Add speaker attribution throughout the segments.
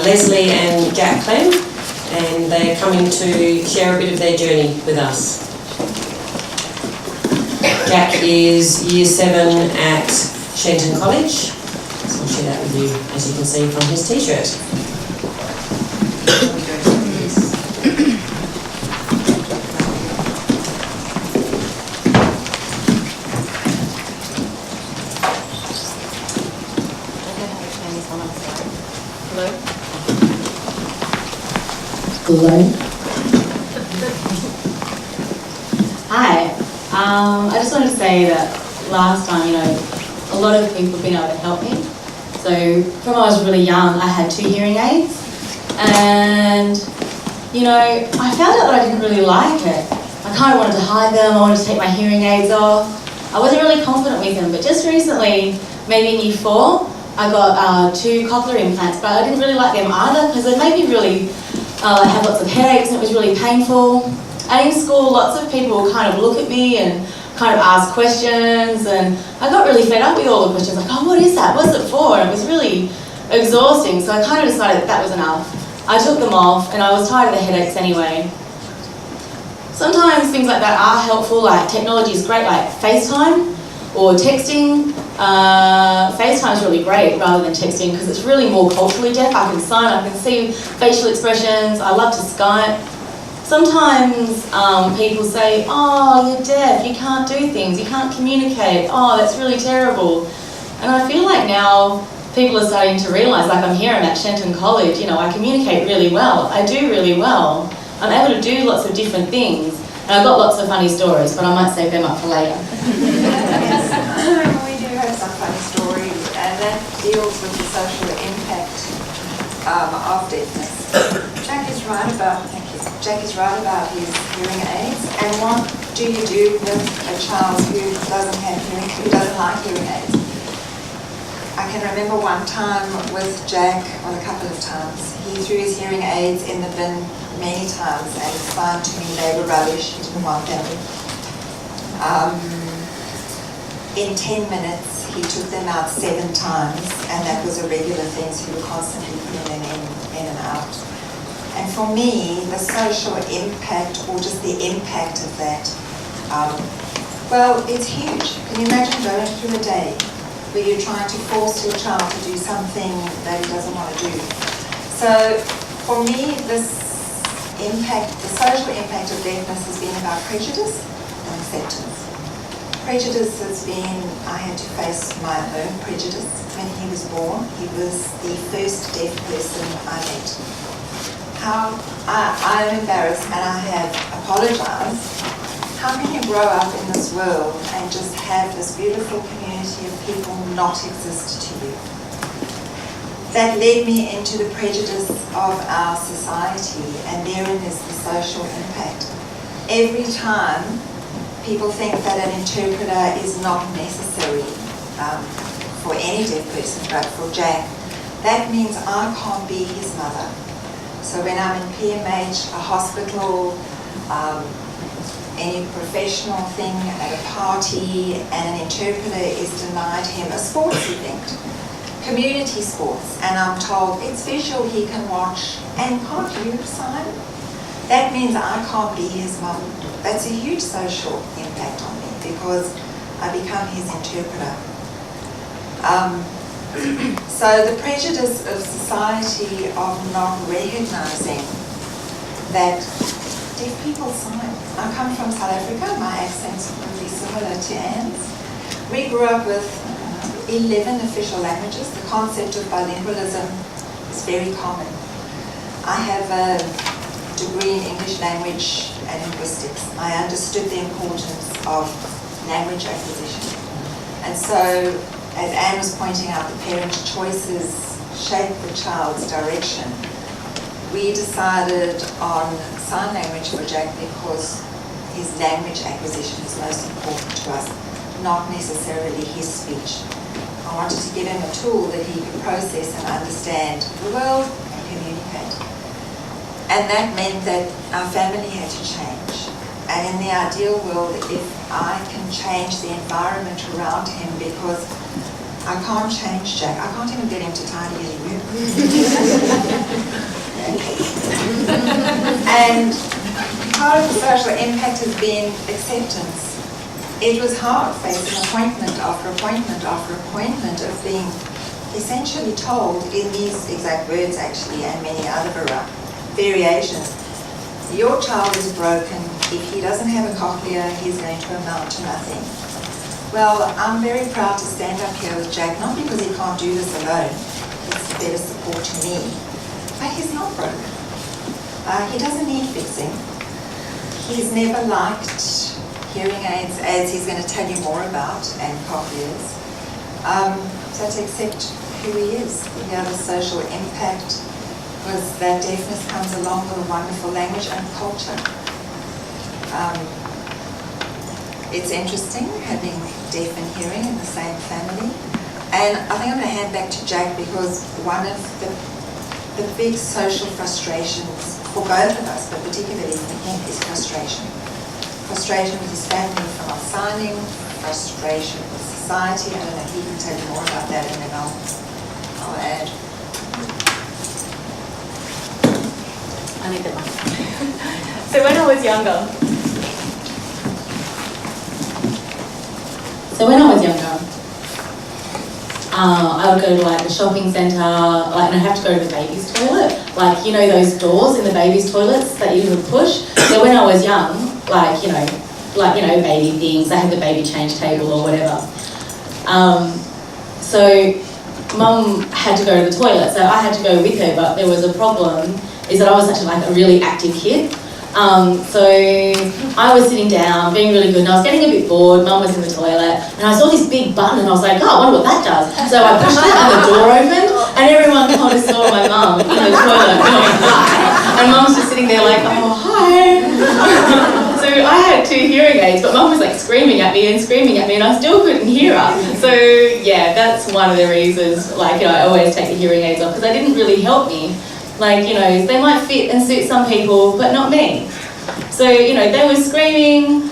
Speaker 1: Lesley and Jack Klem, and they're coming to share a bit of their journey with us. Jack is Year 7 at Shenton College, so I'll share that with you, as you can see from his t-shirt.
Speaker 2: Hello. Hi. I just wanted to say that last time, a lot of people have been able to help me. So from when I was really young, I had 2 hearing aids, and I found out that I didn't really like it. I kind of wanted to hide them. I wanted to take my hearing aids off. I wasn't really confident with them, but just recently, maybe in Year 4, I got 2 cochlear implants, but I didn't really like them either because they made me really have lots of headaches, and it was really painful. And in school, lots of people would kind of look at me and kind of ask questions, and I got really fed up with all the questions, like, oh, what is that? What's it for? And it was really exhausting, so I kind of decided that was enough. I took them off, and I was tired of the headaches anyway. Sometimes things like that are helpful, like technology is great, like FaceTime or texting. FaceTime is really great rather than texting because it's really more culturally deaf. I can sign, I can see facial expressions, I love to Skype. Sometimes people say, oh, you're deaf, you can't do things, you can't communicate, oh, that's really terrible. And I feel like now people are starting to realise, like I'm here, I'm at Shenton College, I communicate really well, I do really well. I'm able to do lots of different things, and I've got lots of funny stories, but I might save them up for later.
Speaker 3: We do have some funny stories, and that deals with the social impact of deafness. Jack is right about his hearing aids, and what do you do with a child who doesn't like hearing aids? I can remember one time with Jack, well, a couple of times, he threw his hearing aids in the bin many times and explained to me they were rubbish, he didn't want them. In 10 minutes, he took them out 7 times, and that was a regular thing, so he would constantly put them in and out. And for me, the social impact, or just the impact of that, well, it's huge. Can you imagine going through a day where you're trying to force your child to do something that he doesn't want to do? So for me, this impact, the social impact of deafness has been about prejudice and acceptance. Prejudice has been, I had to face my own prejudice. When he was born, he was the first deaf person I met. I'm embarrassed, and I have apologised. How can you grow up in this world and just have this beautiful community of people not exist to you? That led me into the prejudice of our society, and therein is the social impact. Every time people think that an interpreter is not necessary for any deaf person, but for Jack, that means I can't be his mother. So when I'm in PMH, a hospital, any professional thing at a party, and an interpreter is denied him, a sports event, community sports, and I'm told it's visual, he can watch, and can't you sign? That means I can't be his mum. That's a huge social impact on me because I become his interpreter. So the prejudice of society of not recognising that deaf people sign. I come from South Africa, my accent's really similar to Anne's. We grew up with 11 official languages. The concept of bilingualism is very common. I have a degree in English language and linguistics. I understood the importance of language acquisition. And so, as Anne was pointing out, the parent choices shape the child's direction. We decided on sign language for Jack because his language acquisition is most important to us, not necessarily his speech. I wanted to give him a tool that he could process and understand the world and communicate. And that meant that our family had to change. And in the ideal world, if I can change the environment around him, because I can't change Jack. I can't even get him to tidy his room. And part of the social impact has been acceptance. It was hard facing appointment after appointment after appointment of being essentially told in these exact words actually and many other variations. Your child is broken. If he doesn't have a cochlea, he's going to amount to nothing. Well, I'm very proud to stand up here with Jack, not because he can't do this alone. It's a better support to me. But he's not broken. He doesn't need fixing. He's never liked hearing aids, as he's going to tell you more about, and cochlears. So to accept who he is. The other social impact was that deafness comes along with a wonderful language and culture. It's interesting having deaf and hearing in the same family. And I think I'm going to hand back to Jack, because one of the big social frustrations for both of us, but particularly for him, is frustration. Frustration with his family for not signing, frustration with society. I don't know if he can tell you more about that, and then I'll add.
Speaker 2: I need the mic. So when I was younger, I would go to like the shopping centre, like, and I'd have to go to the baby's toilet. Like, you know those doors in the baby's toilets that you would push? So when I was young, like, you know, baby things, I had the baby change table or whatever. So Mum had to go to the toilet, so I had to go with her, but there was a problem, is that I was actually like a really active kid. So I was sitting down, being really good, and I was getting a bit bored. Mum was in the toilet, and I saw this big button, and I was like, oh, I wonder what that does. So I pushed it, and the door opened, and everyone kind of saw my mum in the toilet going, hi. And Mum's just sitting there like, oh, hi. So I had 2 hearing aids, but Mum was like screaming at me, and I still couldn't hear her. So yeah, that's one of the reasons, like, you know, I always take the hearing aids off, because they didn't really help me. Like, you know, they might fit and suit some people, but not me. So, you know, they were screaming,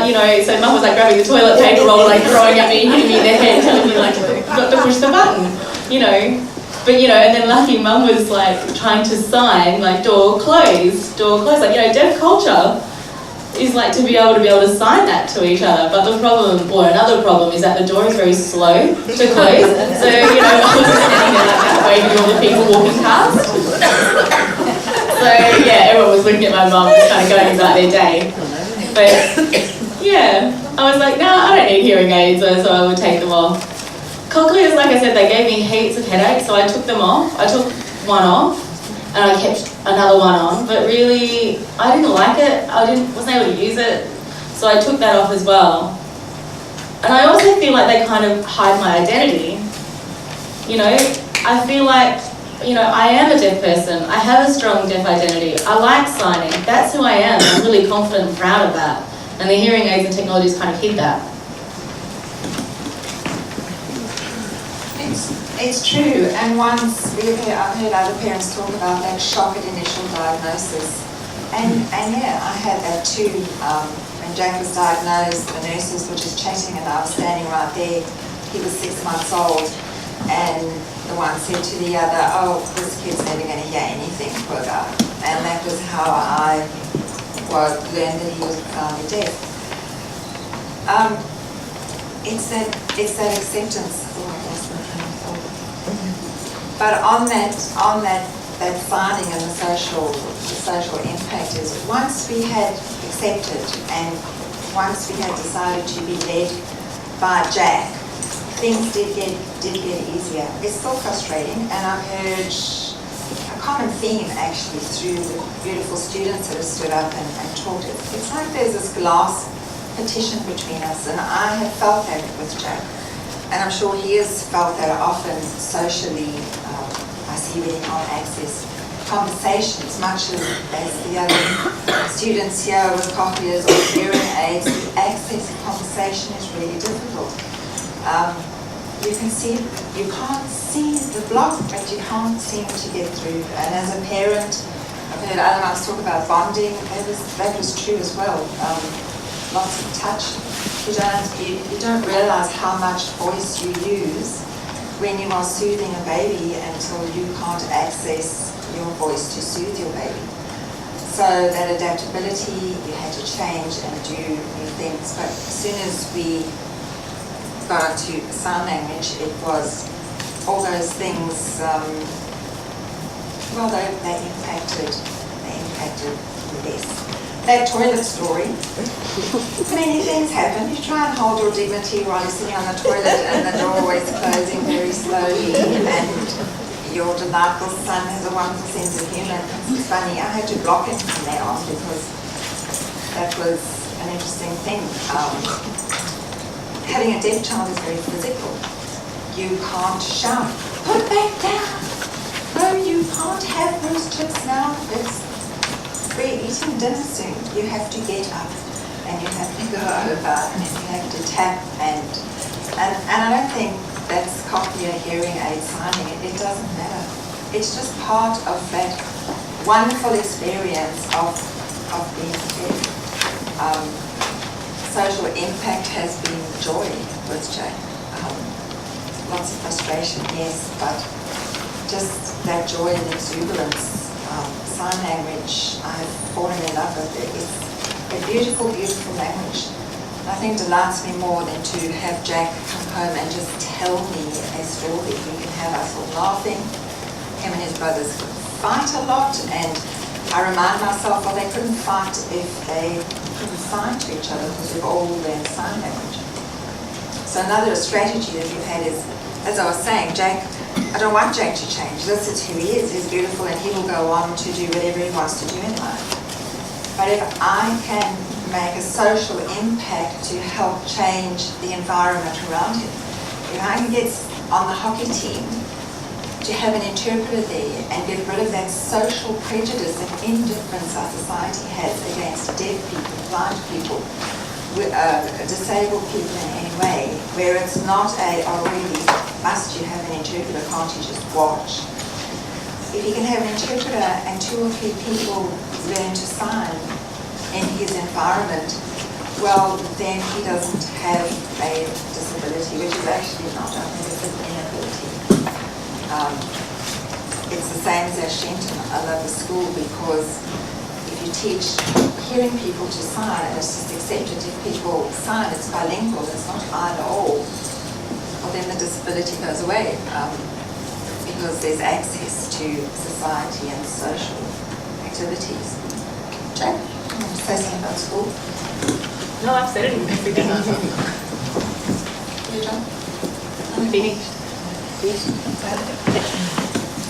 Speaker 2: you know, so Mum was like grabbing the toilet paper roll, like throwing at me, hitting me in the head, telling me like, got to push the button, you know. But, you know, and then lucky Mum was like trying to sign, like door closed, like, you know, deaf culture is like to be able to sign that to each other. But the problem, or another problem, is that the door is very slow to close. So, you know, I was just standing there like that, waving at all the people walking past. So yeah, everyone was looking at my mum, just kind of going about their day. But yeah, I was like, no, I don't need hearing aids, so I would take them off. Cochlears, like I said, they gave me heaps of headaches, so I took them off. I took one off, and I kept another one on, but really, I didn't like it. Wasn't able to use it, so I took that off as well. And I also feel like they kind of hide my identity. You know, I feel like, you know, I am a deaf person. I have a strong deaf identity. I like signing. That's who I am. I'm really confident and proud of that. And the hearing aids and technologies kind of hid that.
Speaker 3: It's true, and once I've heard other parents talk about that shock at initial diagnosis. And yeah, I had that too. When Jack was diagnosed, the nurses were just chatting, and I was standing right there. He was 6 months old, and the one said to the other, oh, this kid's never going to hear anything, poor guy. And that was how I learned that he was profoundly deaf. It's that acceptance. Oh, I lost my train of thought. But on that signing and the social impact is, once we had accepted and once we had decided to be led by Jack, things did get easier. It's still frustrating, and I've heard a common theme actually through the beautiful students that have stood up and talked. It's like there's this glass partition between us, and I have felt that with Jack, and I'm sure he has felt that often socially. I see really can't access conversations, much as the other students here with cochlears or hearing aids. The access to conversation is really difficult. You can't see the block, but you can't seem to get through. And as a parent, I've heard other moms talk about bonding. That was true as well. Lots of touch. You don't realize how much voice you use when you are soothing a baby until you can't access your voice to soothe your baby. So that adaptability, you had to change and do new things. But as soon as we got into sign language, it was all those things, well, they impacted less. That toilet story, many things happen. You try and hold your dignity while you're sitting on the toilet and the door is closing very slowly, and your delightful son has a wonderful sense of humour. It's funny, I had to block it from there on because that was an interesting thing. Having a deaf child is very physical. You can't shout, put back down. No, you can't have those chips now. We're eating dinner soon. You have to get up and you have to go over and you have to tap and I don't think that's cochlear hearing aid signing. It doesn't matter. It's just part of that wonderful experience of being deaf. Social impact has been joy with Jake. Lots of frustration, yes, but just that joy and exuberance. Sign language, I've fallen in love with it. It's a beautiful, beautiful language. Nothing delights me more than to have Jack come home and just tell me a story. We can have us all laughing. Him and his brothers fight a lot, and I remind myself, well, they couldn't fight if they couldn't sign to each other because we've all learned sign language. So another strategy that we've had is, as I was saying, Jack, I don't want Jack to change. This is who he is. He's beautiful and he will go on to do whatever he wants to do in life. But if I can make a social impact to help change the environment around him, if I can get on the hockey team to have an interpreter there and get rid of that social prejudice and indifference our society has against deaf people, blind people, disabled people in any way, where it's not oh really, must you have an interpreter, can't you just watch? If you can have an interpreter and 2 or 3 people learn to sign in his environment, well, then he doesn't have a disability, which is actually not, I think it's an inability. It's the same as at Shenton. I love the school because if you teach hearing people to sign, and it's just accepted if people sign, it's bilingual, it's not either or, well then the disability goes away because there's access to society and social activities. Jack, you want to say something about school?
Speaker 4: No, I've said everything.
Speaker 3: You, John?
Speaker 4: I'm finished.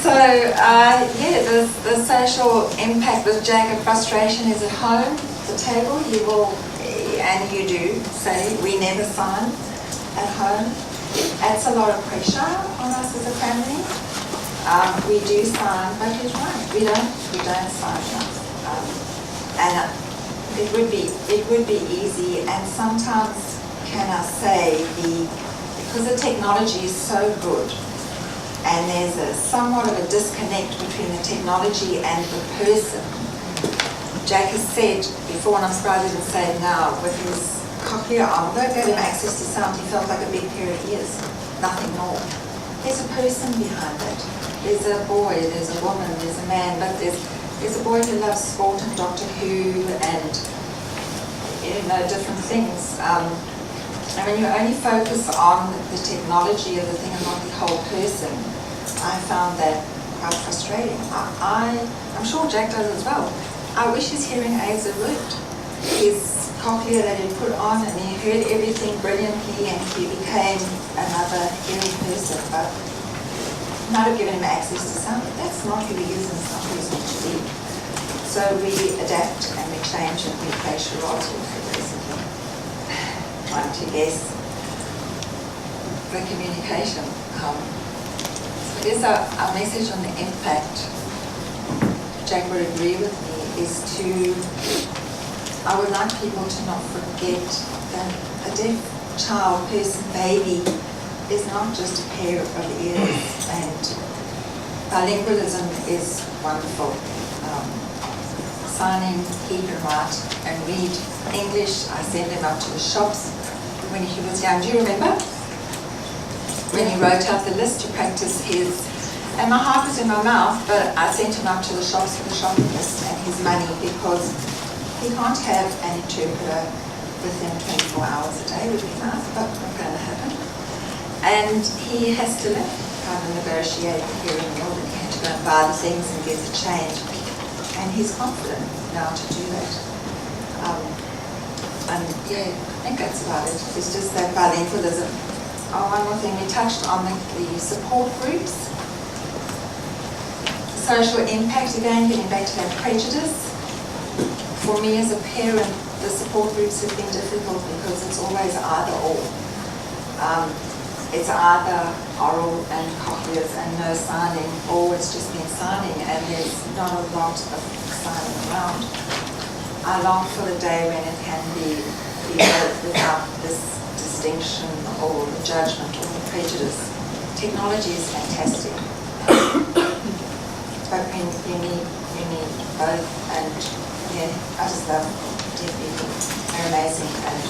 Speaker 3: So, yeah, the social impact with Jack and frustration is at home, the table. You will, and you do, say, we never sign at home. It adds a lot of pressure on us as a family. We do sign, but he's right, we don't sign enough. And it would be easy, and sometimes, can I say, because the technology is so good, and there's somewhat of a disconnect between the technology and the person. Jack has said before, and I'm surprised he didn't say it now, with his cochlear arm, although it gave him access to sound, he felt like a big pair of ears, nothing more. There's a person behind it. There's a boy, there's a woman, there's a man, but there's a boy who loves sport and Doctor Who and different things. And when you only focus on the technology of the thing and not the whole person, I found that quite frustrating. I'm sure Jack does as well. I wish his hearing aids had worked. His cochlear that he put on and he heard everything brilliantly and he became another hearing person, but might have given him access to sound, but that's not who he is and it's not who he's meant to be. So we adapt and we change and we play charades with it, basically. Trying to guess the communication. So it is our message on the impact. Jack would agree with me, is I would like people to not forget that a deaf child, person, baby is not just a pair of ears, and bilingualism is wonderful. Signing, he can write and read English. I send him out to the shops when he was young. Do you remember? When he wrote out the list to practice his And my heart was in my mouth, but I sent him up to the shops with the shopping list and his money because he can't have an interpreter with him 24 hours a day. Would be nice, but not going to happen. And he has to live, kind of negotiate here in Melbourne. He had to go and buy the things and get the change. And he's confident now to do that. And yeah, I think that's about it. It's just that bilingualism. Oh, one more thing, we touched on the support groups. Social impact, again, getting back to that prejudice. For me as a parent, the support groups have been difficult because it's always either or. It's either oral and cochlears and no signing, or it's just been signing and there's not a lot of signing around. I long for the day when it can be both without this distinction or the judgment or the prejudice. Technology is fantastic. But you need both, and yeah, I just love deaf people. They're amazing, and